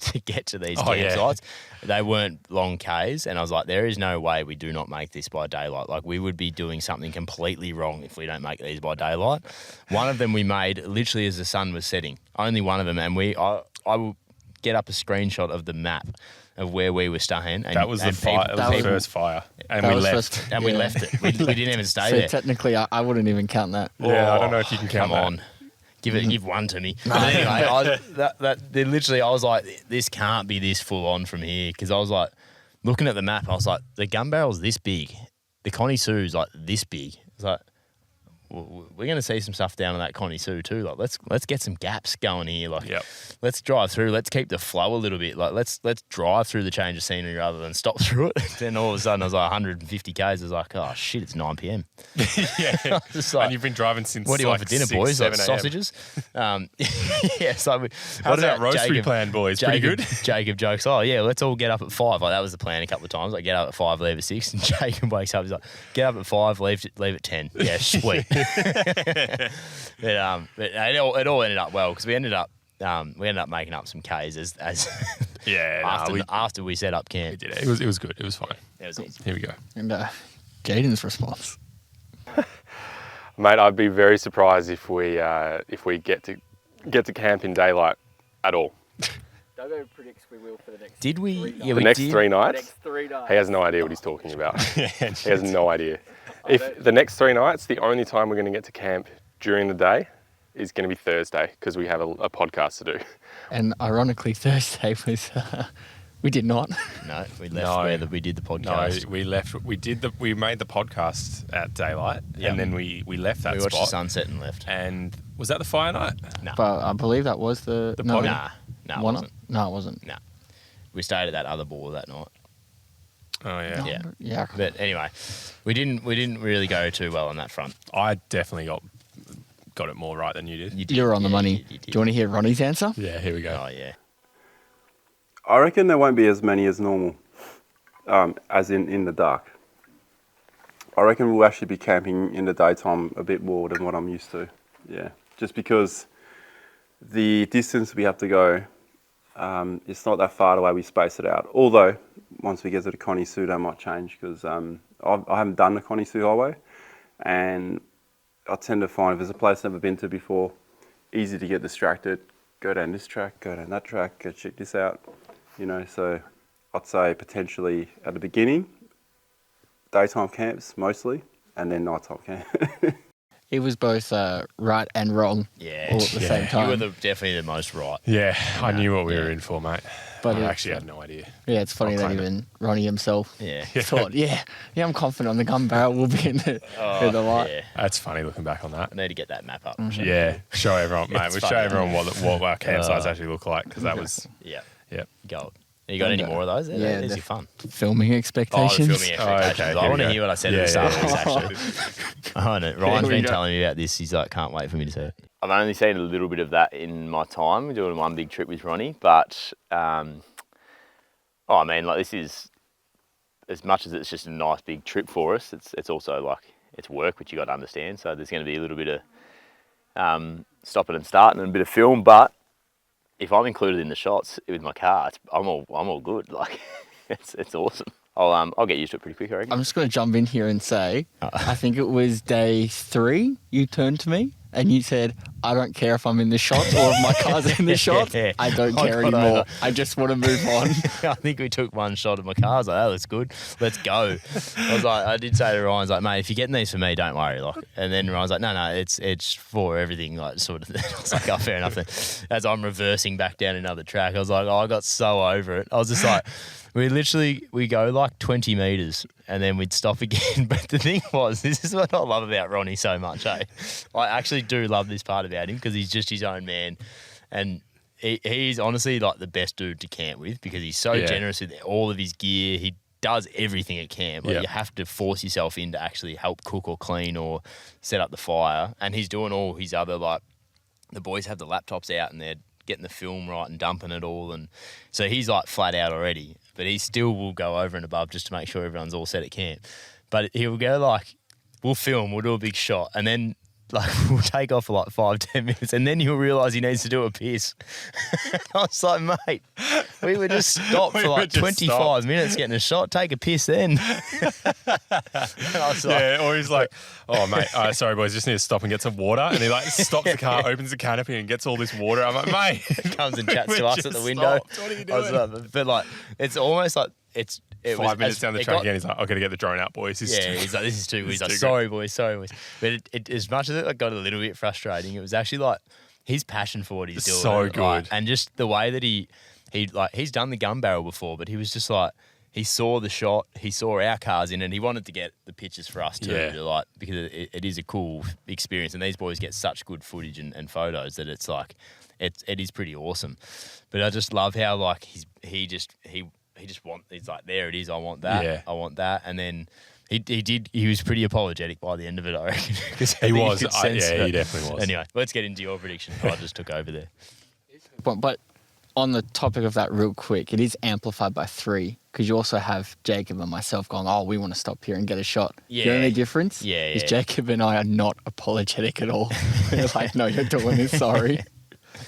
to get to these campsites. They weren't long Ks, and I was like, there is no way we do not make this by daylight. Like, we would be doing something completely wrong if we don't make these by daylight. One of them we made literally as the sun was setting. Only one of them, and I will get up a screenshot of the map of where we were staying. And that was the first fire. And we left. We left it. We didn't even stay there. Technically, I wouldn't even count that. Yeah, I don't know if you can count that. Come on. Give one to me. No. But anyway, I was like, this can't be this full on from here, because I was like, looking at the map, I was like, the Gunbarrel's this big. The Connie Sue's like this big. It's like, we're going to see some stuff down in that Connie Sue too. Like, let's get some gaps going here. Like, let's drive through. Let's keep the flow a little bit. Like, let's drive through the change of scenery rather than stop through it. Then all of a sudden, I was like 150 Ks. I was like, oh shit, it's 9 p.m. Yeah, like, and you've been driving since. What do you want for dinner, 6, boys? 7 Like sausages? Yeah. So how's that roastery plan, boys? Pretty good. Jacob jokes, oh yeah, let's all get up at 5. Like, that was the plan a couple of times. Like, get up at 5, leave at 6, and Jacob wakes up. He's like, get up at 5, leave at 10. Yeah, sweet. But it all ended up well, because we ended up making up some Ks as after we set up camp. We did it. It was good. It was fine. It was awesome. Here we go. And Jaiden's response. Mate, I'd be very surprised if we get to camp in daylight at all. Duggo predicts we will for the next. Did we? 3 nights. Yeah, the next 3 nights. Next 3 nights. He has no idea what he's talking about. He has no idea. If the next 3 nights, the only time we're going to get to camp during the day is going to be Thursday, because we have a podcast to do. And ironically, Thursday was we did not. No, we left we did the podcast. No, we left. We made the podcast at daylight, and then we left that spot. We watched the sunset and left. And was that the fire night? No. But I believe that was the no, it wasn't. No, it wasn't. No. We stayed at that other ball that night. Oh yeah. Yeah. But anyway, we didn't really go too well on that front. I definitely got it more right than you did. You were on the money. Do you want to hear Ronnie's answer? Yeah, here we go. Oh yeah. I reckon there won't be as many as normal, as in the dark. I reckon we'll actually be camping in the daytime a bit more than what I'm used to. Yeah, just because the distance we have to go, it's not that far away. We space it out. Although once we get to the Connie Sue, that might change, because I haven't done the Connie Sue Highway, and I tend to find if there's a place I've never been to before, easy to get distracted. Go down this track, go down that track, go check this out. So I'd say potentially at the beginning, daytime camps mostly, and then nighttime camp. He was both right and wrong all at the same time. You were definitely the most right. Yeah, I knew what we were in for, mate. But I actually had no idea. Yeah, it's funny that even Ronny himself thought, I'm confident on the gun barrel will be in the light. Yeah. That's funny looking back on that. I need to get that map up. Yeah, show everyone, mate. We'll show everyone what our campsites actually look like, because that was... Yeah. Gold. You got any more of those? Yeah, these are fun. Filming expectations. The filming expectations. Okay, I want to hear what I said at the start of this, actually. I know. Ryan's been telling me about this. He's like, can't wait for me to see it. I've only seen a little bit of that in my time. We're doing one big trip with Ronny, but this is, as much as it's just a nice big trip for us, it's also like it's work, which you got to understand. So there's going to be a little bit of stopping and starting and a bit of film, but if I'm included in the shots with my car, I'm all good. Like, it's awesome. I'll get used to it pretty quick, I reckon. I'm just going to jump in here and say, I think it was day 3 you turned to me and you said, I don't care if I'm in the shot or if my car's in the shot. I don't care anymore. I just want to move on. I think we took one shot of my car. I was like, that looks good. Let's go. I did say to Ryan, I was like, mate, if you're getting these for me, don't worry. Like, and then Ryan's like, no, it's for everything. Like, sort of. I was like, oh, fair enough. As I'm reversing back down another track, I was like, I got so over it. I was just like, we go like 20 metres and then we'd stop again. But the thing was, this is what I love about Ronny so much, eh? I actually do love this part about him because he's just his own man. And he's honestly like the best dude to camp with because he's so generous with all of his gear. He does everything at camp. Like, you have to force yourself in to actually help cook or clean or set up the fire. And he's doing all his other, like, the boys have the laptops out and they're getting the film right and dumping it all. And so he's like flat out already. But he still will go over and above just to make sure everyone's all set at camp. But he'll go like, we'll film, we'll do a big shot, and then like we'll take off for like 5-10 minutes, and then he'll realise he needs to do a piss. I was like, mate, we were just stopped for like 25 minutes getting a shot. Take a piss then. Or he's like, oh mate, sorry boys, just need to stop and get some water. And he like stops the car, opens the canopy, and gets all this water. I'm like, mate, he comes and chats to us at the window. Stopped. What are you doing? But like, it's almost like it 5 minutes down the track again, he's like, I've got to get the drone out, boys. He's like, this is too good. He's like, sorry, boys. But it as much as it got a little bit frustrating, it was actually like his passion for what he's doing. So good. Like, and just the way that he's done the gun barrel before, but he was just like, he saw the shot, he saw our cars in, and he wanted to get the pictures for us too, because it is a cool experience, and these boys get such good footage and photos that it's like, it is pretty awesome. But I just love how like he's like, there it is, I want that, I want that, and then he was pretty apologetic by the end of it, I reckon. He was, he definitely was. Anyway, let's get into your prediction. I just took over there. But on the topic of that real quick, it is amplified by 3 because you also have Jacob and myself going, we want to stop here and get a shot. Yeah. The only difference is Jacob and I are not apologetic at all. We're like, no, you're doing this, sorry.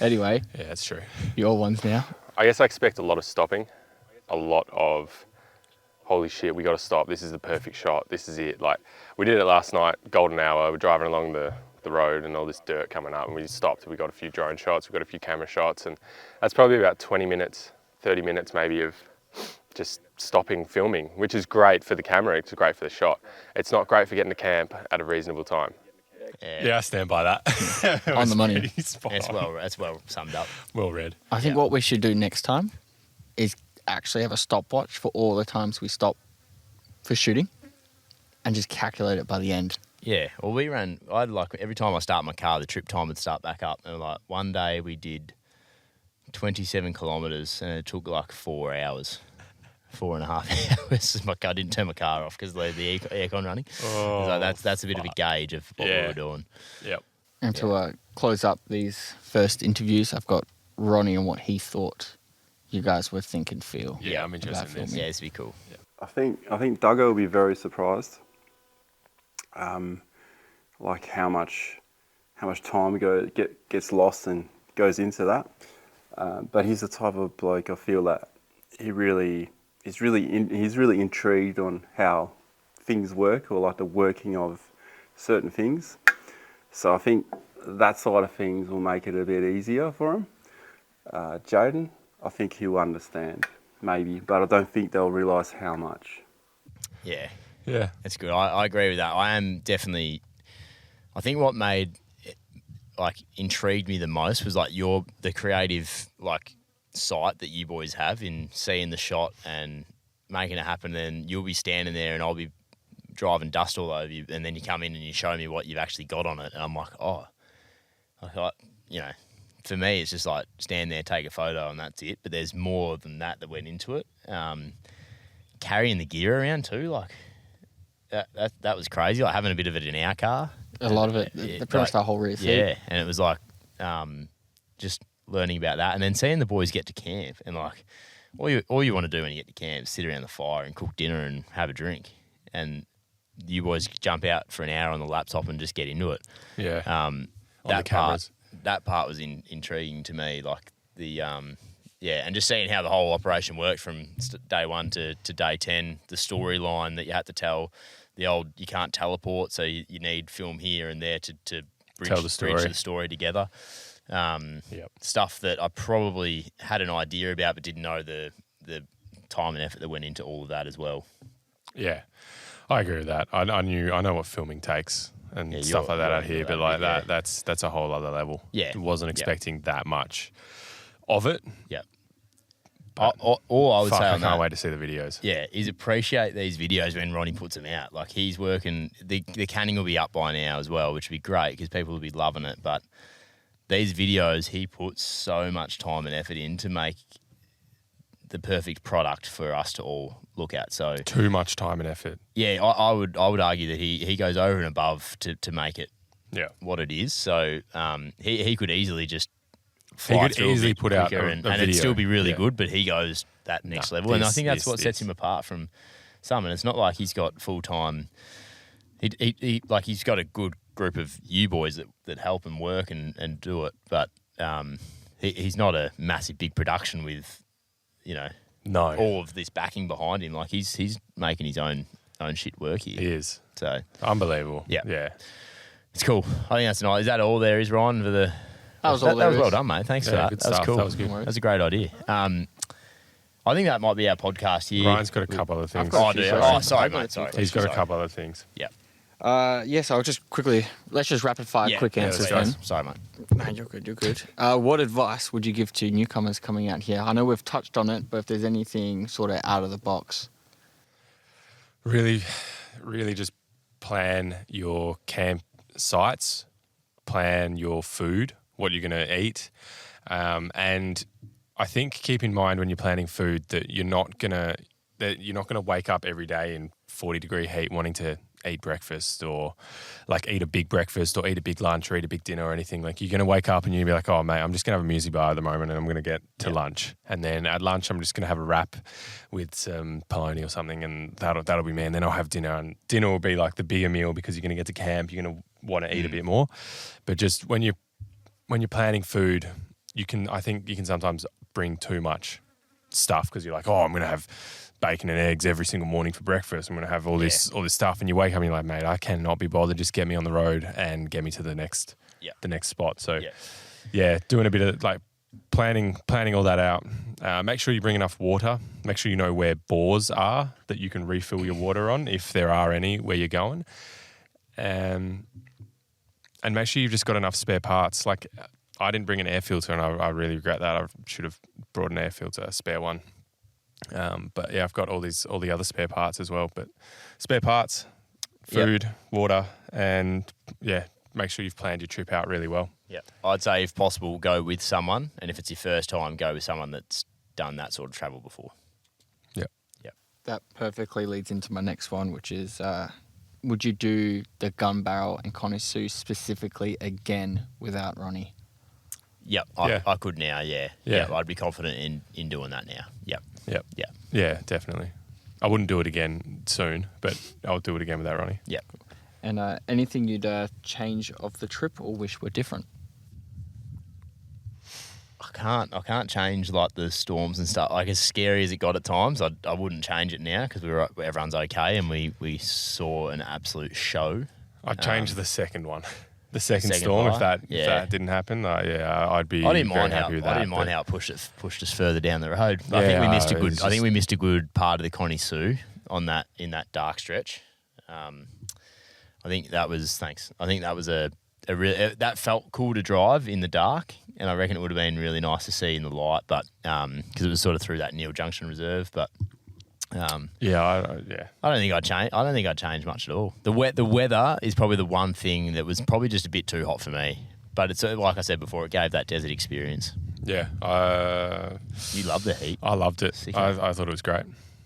Anyway. Yeah, that's true. Your ones now. I guess I expect a lot of stopping, a lot of, holy shit, we got to stop. This is the perfect shot. This is it. Like, we did it last night, golden hour. We're driving along the road and all this dirt coming up, and we stopped. We got a few drone shots, we got a few camera shots, and that's probably about 20 minutes, 30 minutes maybe of just stopping filming, which is great for the camera. It's great for the shot. It's not great for getting to camp at a reasonable time. Yeah, I stand by that. On the money. That's well summed up. Well read. I think what we should do next time is actually have a stopwatch for all the times we stop for shooting and just calculate it by the end. Yeah, well, I'd like, every time I start my car, the trip time would start back up. And like one day we did 27 kilometres and it took like 4 hours, 4.5 hours. I didn't turn my car off because the aircon running. So that's a bit of a gauge of what we were doing. Yep. And to close up these first interviews, I've got Ronny and what he thought you guys would think and feel. Yeah, I'm interested in this. Yeah, this would be cool. Yeah. I think Duggo will be very surprised. Like how much time gets lost and goes into that. But he's the type of bloke I feel that he's really intrigued on how things work, or like the working of certain things. So I think that side of things will make it a bit easier for him. Jaiden, I think he'll understand maybe, but I don't think they'll realise how much. Yeah. Yeah. That's good. I agree with that. I am definitely, I think what made it, like intrigued me the most was like the creative like sight that you boys have in seeing the shot and making it happen. Then you'll be standing there and I'll be driving dust all over you, and then you come in and you show me what you've actually got on it, and I'm like, oh, like, you know, for me it's just like stand there, take a photo, and that's it. But there's more than that went into it. Carrying the gear around too, like that was crazy. Like having a bit of it in our car, a lot of it, pretty much the whole rear seat. Yeah, and it was like just learning about that, and then seeing the boys get to camp, and like all you want to do when you get to camp is sit around the fire and cook dinner and have a drink, and you boys jump out for an hour on the laptop and just get into it. Yeah. On the cameras. That part was intriguing to me, like the and just seeing how the whole operation worked from day 1 to day 10, the storyline that you had to tell, you can't teleport, so you need film here and there to bridge the story together. Stuff that I probably had an idea about but didn't know the time and effort that went into all of that as well. Yeah, I agree with that. I know what filming takes and stuff like that out here, but like that's a whole other level. Yeah, I wasn't expecting that much of it. Yeah. All I would say on that, I can't wait to see the videos. Yeah, is appreciate these videos when Ronny puts them out. Like he's working, the canning will be up by now as well, which would be great because people will be loving it. But these videos, he puts so much time and effort in to make the perfect product for us to all look at. So too much time and effort. Yeah, I would argue that he goes over and above to make it what it is. So he could easily just fly through easily put out and it'd still be really good, but he goes that next level. And I think that's what sets him apart from some. And it's not like he's got full-time... He's got a good group of you boys that help him work and do it, but he's not a massive big production with, all of this backing behind him. Like he's making his own shit work here. He is. So unbelievable. Yeah. It's cool. I think that's nice. Is that all there is, Ryan, for the... That was well done, mate. Thanks for that. Good that was stuff. cool. That was good. That's a great idea. I think that might be our podcast here. Ryan's got a couple of things. Sorry, mate. Sorry. He's got a couple of things. Yeah. Yes, I'll just quickly, let's just rapid fire quick answers then. Sorry, mate. No, you're good. What advice would you give to newcomers coming out here? I know we've touched on it, but if there's anything sort of out of the box. Really, really just plan your camp sites, plan your food, what you're going to eat. And I think keep in mind when you're planning food that you're not going to wake up every day in 40-degree heat wanting to eat breakfast or like eat a big breakfast or eat a big lunch or eat a big dinner or anything. Like you're going to wake up and you're going to be like, oh mate, I'm just going to have a muesli bar at the moment and I'm going to get to lunch. And then at lunch, I'm just going to have a wrap with some polony or something and that'll be me. And then I'll have dinner, and dinner will be like the bigger meal because you're going to get to camp. You're going to want to eat a bit more. But just when you're planning food, I think you can sometimes bring too much stuff because you're like, oh, I'm going to have bacon and eggs every single morning for breakfast. I'm going to have all this stuff. And you wake up and you're like, mate, I cannot be bothered. Just get me on the road and get me to the next spot. So doing a bit of like planning all that out. Make sure you bring enough water. Make sure you know where bores are that you can refill your water on if there are any where you're going. And make sure you've just got enough spare parts. Like I didn't bring an air filter and I really regret that. I should have brought an air filter, a spare one. But yeah, I've got all the other spare parts as well. But spare parts, food, water, and make sure you've planned your trip out really well. Yeah, I'd say if possible, go with someone, and if it's your first time, go with someone that's done that sort of travel before. Yeah. That perfectly leads into my next one, which is, would you do the Gunbarrel and Connie Sue specifically again without Ronny? Yep, I could now. Yeah, I'd be confident in doing that now. Yep. Yeah, definitely. I wouldn't do it again soon, but I'll do it again without Ronny. Yep. And anything you'd change of the trip or wish were different? I can't change like the storms and stuff. Like as scary as it got at times, I wouldn't change it now because everyone's okay and we saw an absolute show. I'd change the second one. The second storm, if that didn't happen, I'd be very happy with that. I didn't mind how it pushed us further down the road. I think we missed a good part of the Connie Sue in that dark stretch. I think that was that felt cool to drive in the dark, and I reckon it would have been really nice to see in the light, but because it was sort of through that Neil Junction Reserve, but. I don't think I'd change. I don't think I'd change much at all. The weather is probably the one thing that was probably just a bit too hot for me. But it's like I said before, it gave that desert experience. Yeah. You loved the heat. I loved it. I thought it was great.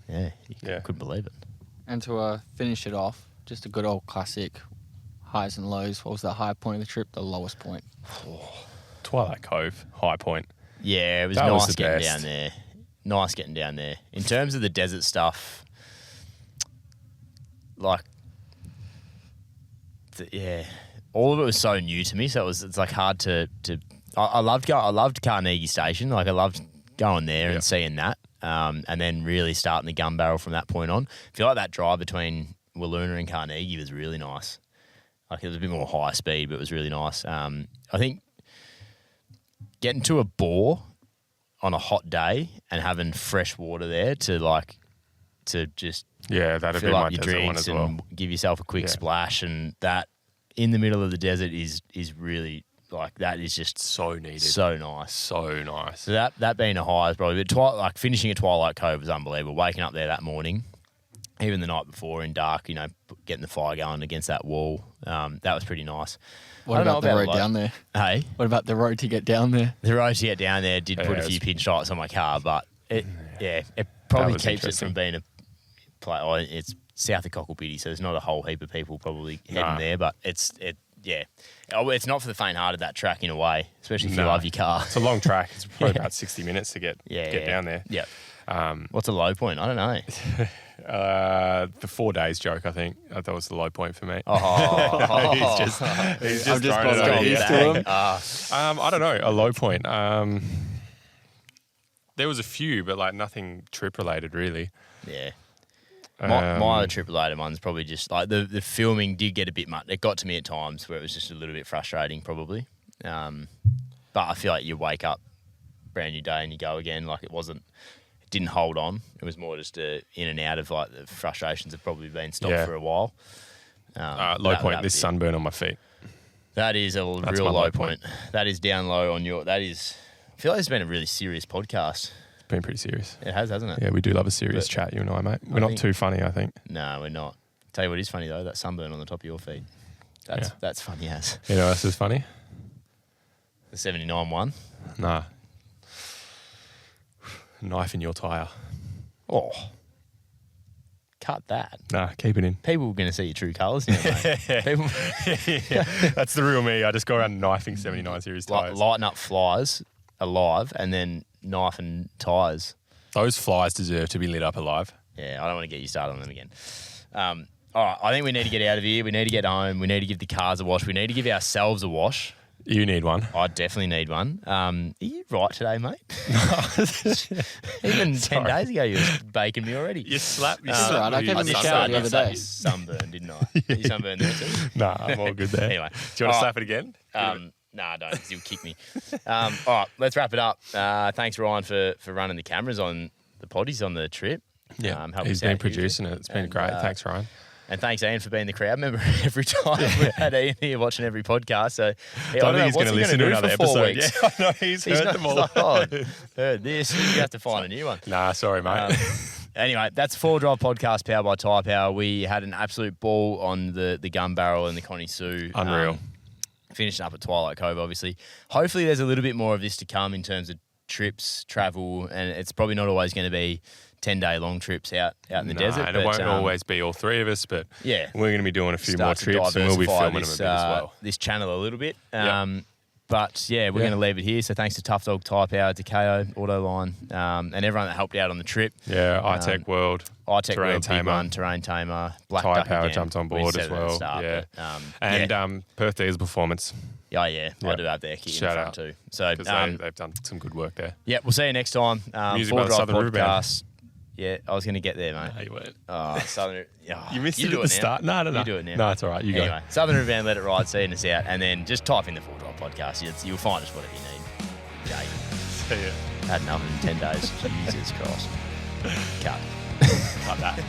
Yeah. Couldn't believe it. And to finish it off, just a good old classic highs and lows. What was the high point of the trip? The lowest point? Twilight Cove, high point. Yeah, it was nice getting down there. Nice getting down there. In terms of the desert stuff, like, all of it was so new to me. So it's like hard to. I loved Carnegie Station. Like I loved going there and seeing that, and then really starting the Gunbarrel from that point on. I feel like that drive between Wiluna and Carnegie was really nice. Like it was a bit more high speed, but it was really nice. I think getting to a bore on a hot day and having fresh water there to just that'd fill be up my your desert one drinks as well. and give yourself a quick splash, and that in the middle of the desert is really like that is just so needed, so nice. So that being a high is probably, but finishing at Twilight Cove was unbelievable. Waking up there that morning, even the night before in dark, getting the fire going against that wall, that was pretty nice. What about the road down there? Hey? What about the road to get down there? The road to get down there did put a few pinstripes on my car, but it probably keeps it from being it's south of Cocklebiddy, so there's not a whole heap of people probably heading there, but it's not for the faint-hearted, that track in a way, especially if you love your car. It's a long track. It's probably about 60 minutes to get down there. Yeah. What's a low point? I don't know. The 4 days joke, I think. That was the low point for me. He's just I'm just got used to him. I don't know, a low point. There was a few, but nothing trip related really. Yeah. My other trip related ones probably just the filming did get a bit much. It got to me at times where it was just a little bit frustrating probably. But I feel like you wake up brand new day and you go again. It didn't hold on. It was more just in and out of the frustrations have probably been stopped for a while. Low point, this sunburn on my feet. That's real low point. That is down low on your. I feel like it's been a really serious podcast. It's been pretty serious. It has, hasn't it? Yeah, we do love a serious chat, you and I, mate. We're not too funny, I think. No, we're not. Tell you what is funny though, that sunburn on the top of your feet. That's funny as. You know what else is funny? The 79 one. Nah. Knife in your tyre. Oh. Cut that. Nah, keep it in. People are going to see your true colours now, mate. That's the real me. I just go around knifing 79 series tyres. Lighten up flies alive and then knife and tyres. Those flies deserve to be lit up alive. Yeah, I don't want to get you started on them again. All right, I think we need to get out of here. We need to get home. We need to give the cars a wash. We need to give ourselves a wash. You need one. I definitely need one. Are you right today, mate? Even 10 days ago, you were baking me already. You slapped me. Right, I gave him a shower the other day. Sunburn, didn't I? You sunburned there too? Nah, I'm all good there. Anyway. Do you want to slap it again? Nah, don't, because you'll kick me. All right, let's wrap it up. Thanks, Ryan, for running the cameras on the potties on the trip. Yeah, he's been producing it. It's been great. Thanks, Ryan. And thanks, Ian, for being the crowd member every time. We had Ian here watching every podcast. So I don't think he's going to listen to another episode. Yeah, I know, he's heard them all. Heard this. You have to find a new one. Nah, sorry, mate. Anyway, that's 4Drive Podcast powered by Tyrepower. We had an absolute ball on the Gunbarrel and the Connie Sue. Unreal. Finishing up at Twilight Cove, obviously. Hopefully there's a little bit more of this to come in terms of trips, travel, and it's probably not always going to be 10-day long trips out in the desert. And it won't always be all three of us, but we're going to be doing a few more trips and we'll be filming them a bit as well. This channel a little bit. But yeah, we're going to leave it here. So thanks to ToughDog, Tyrepower, Duggo, Autoline, and everyone that helped out on the trip. Yeah, iTech World, Terrain Tamer, Black Tyrepower jumped on board as well. And Perth Dealers Performance. Oh, yeah. I do have their kit in front too. So they've done some good work there. Yeah, we'll see you next time. Music by the Southern Podcast. Yeah, I was going to get there, mate. No, you weren't. Oh, Southern. You missed it at the start. No. You do it now. No, it's all right. You anyway, go. Southern River Band, Let It Ride, seeing us out, and then just type in the 4Drive Podcast. You'll find us whatever you need. Jaiden. See ya. Had enough in 10 days. Jesus Christ. Cut. Like that.